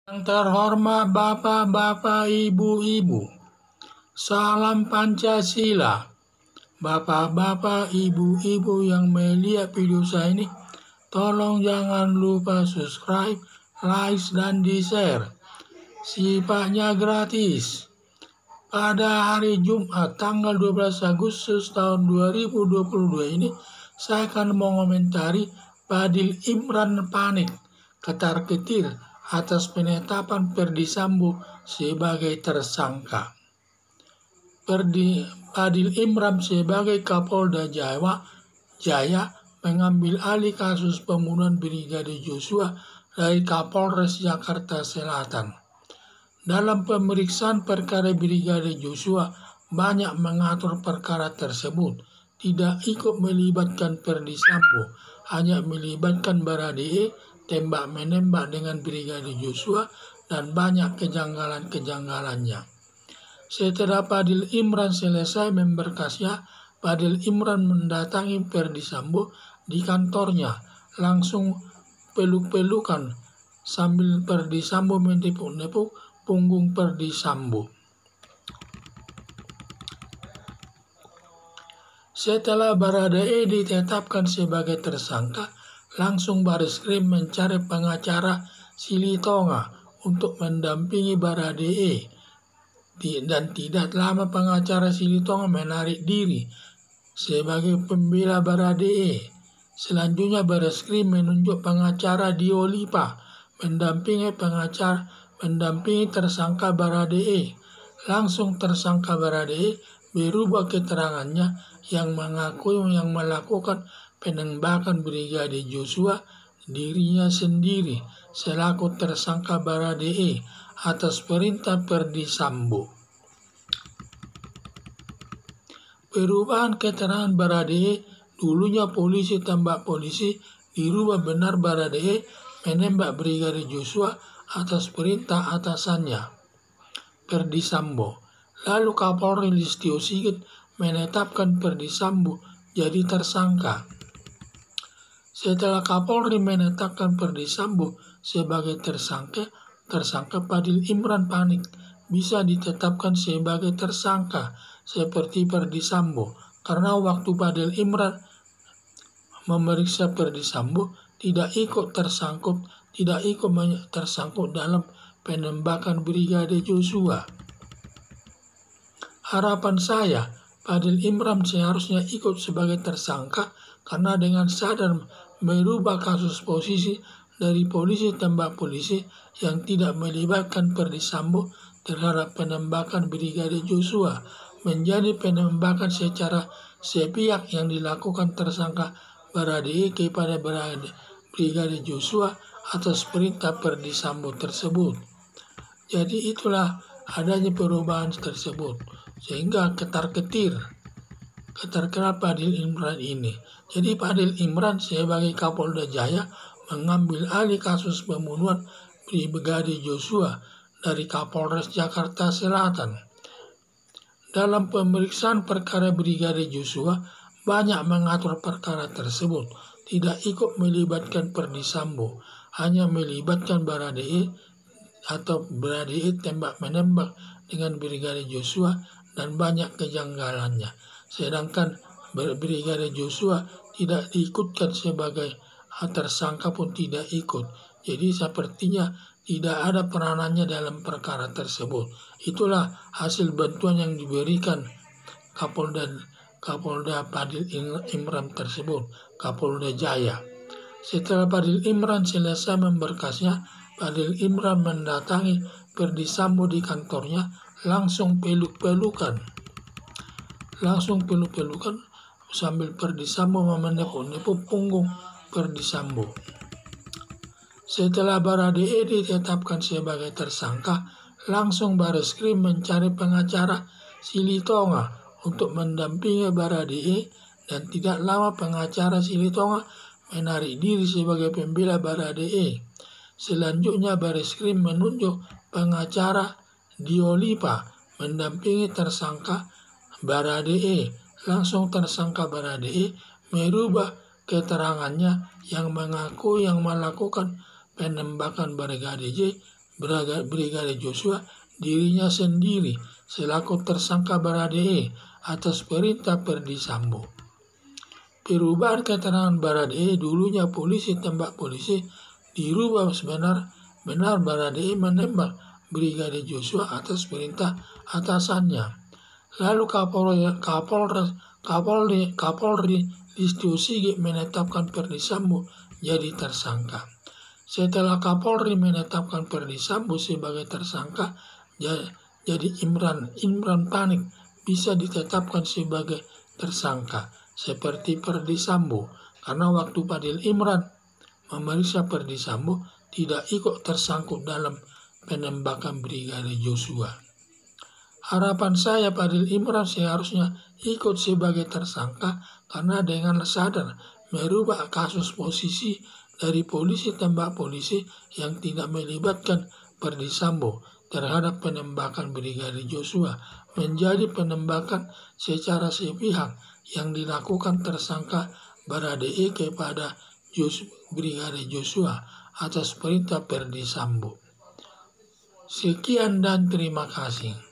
Yang terhormat Bapak-Bapak, Ibu-Ibu, salam Pancasila. Bapak-Bapak, Ibu-Ibu yang melihat video saya ini, tolong jangan lupa subscribe, like, dan di-share. Sifatnya gratis. Pada hari Jumat tanggal 12 Agustus tahun 2022 ini, saya akan mengomentari Fadil Imran panik ketar-ketir atas penetapan Ferdy Sambo sebagai tersangka. Fadil Imran sebagai Kapolda Jaya mengambil alih kasus pembunuhan Brigadir Joshua dari Kapolres Jakarta Selatan. Dalam pemeriksaan perkara Brigadir Joshua, banyak mengatur perkara tersebut tidak ikut melibatkan Ferdy Sambo, hanya melibatkan Baradae, tembak-menembak dengan Brigadir Joshua, dan banyak kejanggalan-kejanggalannya. Setelah Fadil Imran selesai memberkasnya, Fadil Imran mendatangi Ferdy Sambo di kantornya, langsung peluk-pelukan sambil Ferdy Sambo menepuk-nepuk punggung Ferdy Sambo. Setelah Baradae ditetapkan sebagai tersangka, langsung Bareskrim mencari pengacara Silitonga untuk mendampingi Baradae. Dan tidak lama pengacara Silitonga menarik diri sebagai pembela Baradae. Selanjutnya Bareskrim menunjuk pengacara Diolipa mendampingi tersangka Baradae. Langsung tersangka Baradae berubah keterangannya yang mengaku yang melakukan penembakan Brigadir Joshua dirinya sendiri selaku tersangka Baradae atas perintah Ferdy Sambo. Perubahan keterangan Baradae, dulunya polisi tembak polisi, dirubah benar Baradae menembak Brigadir Joshua atas perintah atasannya, Ferdy Sambo. Lalu Kapolri Listio Sigit menetapkan Ferdy Sambo jadi tersangka. Setelah Kapolri menetapkan Ferdy Sambo sebagai tersangka Fadil Imran panik bisa ditetapkan sebagai tersangka seperti Ferdy Sambo, karena waktu Fadil Imran memeriksa Ferdy Sambo tidak ikut tersangkut dalam penembakan Brigadir Joshua. Harapan saya, Fadil Imran seharusnya ikut sebagai tersangka karena dengan sadar merubah kasus posisi dari polisi tembak polisi yang tidak melibatkan Ferdy Sambo terhadap penembakan Brigadir Joshua menjadi penembakan secara sepihak yang dilakukan tersangka Baradae kepada Brigadir Joshua atas perintah Ferdy Sambo tersebut. Jadi itulah adanya perubahan tersebut sehingga ketar-ketir Fadil Imran ini. Jadi Fadil Imran sebagai Kapolda Jaya mengambil alih kasus pembunuhan Brigadir Joshua dari Kapolres Jakarta Selatan. Dalam pemeriksaan perkara Brigadir Joshua, banyak mengatur perkara tersebut tidak ikut melibatkan Ferdy Sambo, hanya melibatkan Baradae tembak-menembak dengan Brigadir Joshua dan banyak kejanggalannya. Sedangkan Brigadir Joshua tidak diikutkan sebagai tersangka pun tidak ikut. Jadi sepertinya tidak ada peranannya dalam perkara tersebut. Itulah hasil bantuan yang diberikan Kapolda Fadil Imran tersebut, Kapolda Jaya. Setelah Fadil Imran selesai memberkasnya, Fadil Imran mendatangi Ferdy Sambo di kantornya, langsung peluk-pelukan sambil Ferdy Sambo menepuk punggung Ferdy Sambo. Setelah Baradae ditetapkan sebagai tersangka, langsung Bareskrim mencari pengacara Silitonga untuk mendampingi Baradae, dan tidak lama pengacara Silitonga menarik diri sebagai pembela Baradae. Selanjutnya Bareskrim menunjuk pengacara Diolipa mendampingi tersangka Baradae. Langsung tersangka Baradae merubah keterangannya yang mengaku yang melakukan penembakan Brigadir Brigadir Joshua dirinya sendiri selaku tersangka Baradae atas perintah Ferdy Sambo. Perubahan keterangan Baradae, dulunya polisi tembak polisi, dirubah benar Baradae menembak Brigadir Joshua atas perintah atasannya. Lalu Kapolri Listio Sigit menetapkan Ferdy Sambo jadi tersangka. Setelah Kapolri menetapkan Ferdy Sambo sebagai tersangka, jadi Imran Panik bisa ditetapkan sebagai tersangka seperti Ferdy Sambo, karena waktu Fadil Imran memeriksa Ferdy Sambo tidak ikut tersangkut dalam penembakan Brigadir Joshua. Harapan saya Fadil Imran seharusnya ikut sebagai tersangka karena dengan sadar merubah kasus posisi dari polisi tembak polisi yang tidak melibatkan Ferdy Sambo terhadap penembakan Brigadir Joshua menjadi penembakan secara sepihak yang dilakukan tersangka Baradae kepada Brigadir Joshua atas perintah Ferdy Sambo. Sekian dan terima kasih.